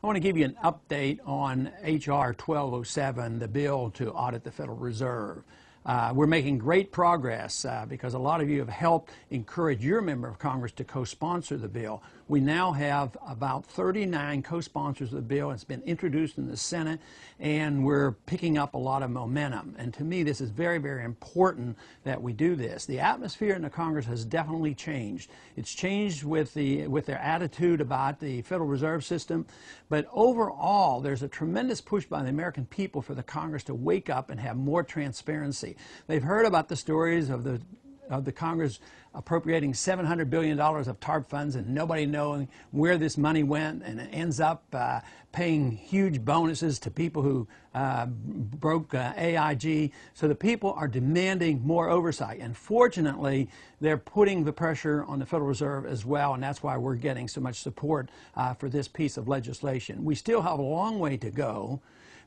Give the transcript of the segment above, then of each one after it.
I want to give you an update on H.R. 1207, the bill to audit the Federal Reserve. We're making great progress because a lot of you have helped encourage your member of Congress to co-sponsor the bill. We now have about 39 co-sponsors of the bill. It's been introduced in the Senate, and we're picking up a lot of momentum. And to me, this is very, very important that we do this. The atmosphere in the Congress has definitely changed. It's changed with their attitude about the Federal Reserve System, but overall, there's a tremendous push by the American people for the Congress to wake up and have more transparency. They've heard about the stories of the Congress appropriating $700 billion of TARP funds and nobody knowing where this money went, and it ends up paying huge bonuses to people who broke AIG. So the people are demanding more oversight, and fortunately they're putting the pressure on the Federal Reserve as well, and that's why we're getting so much support for this piece of legislation. We still have a long way to go,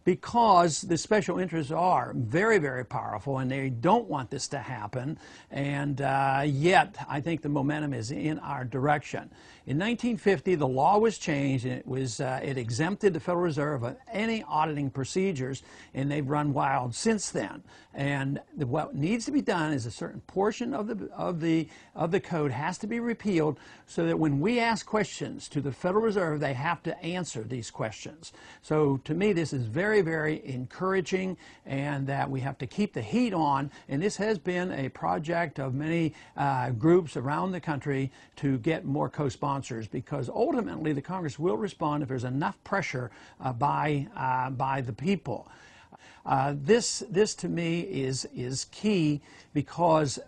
because the special interests are very, very powerful, and they don't want this to happen, and yet I think the momentum is in our direction. In 1950, the law was changed, and it exempted the Federal Reserve of any auditing procedures, and they've run wild since then. And what needs to be done is a certain portion of the code has to be repealed, so that when we ask questions to the Federal Reserve, they have to answer these questions. So to me, this is very, very encouraging, and that we have to keep the heat on. And this has been a project of many groups around the country to get more co-sponsors, because ultimately the Congress will respond if there's enough pressure by the people. This to me is key, because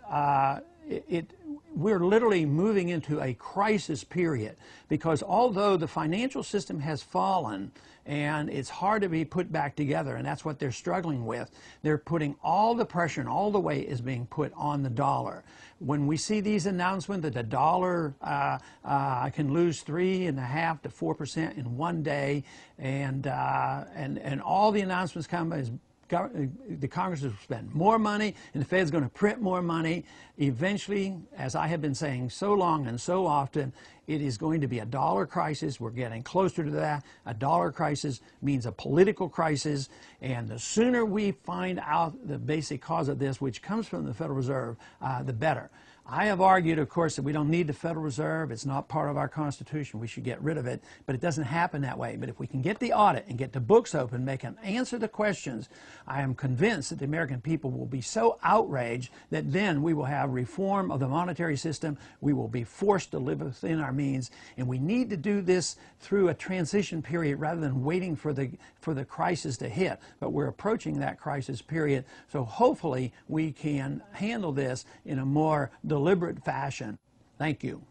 we're literally moving into a crisis period, because although the financial system has fallen and it's hard to be put back together, and that's what they're struggling with, they're putting all the pressure and all the weight is being put on the dollar. When we see these announcements that the dollar can lose 3.5% to 4% in one day, and all the announcements come as the Congress will spend more money and the Fed's going to print more money. Eventually, as I have been saying so long and so often, it is going to be a dollar crisis. We're getting closer to that. A dollar crisis means a political crisis, and the sooner we find out the basic cause of this, which comes from the Federal Reserve, the better. I have argued, of course, that we don't need the Federal Reserve. It's not part of our Constitution. We should get rid of it, but it doesn't happen that way. But if we can get the audit and get the books open, make them answer the questions, I am convinced that the American people will be so outraged that then we will have reform of the monetary system. We will be forced to live within our means, and we need to do this through a transition period rather than waiting for the crisis to hit. But we're approaching that crisis period, so hopefully we can handle this in a more deliberate fashion. Thank you.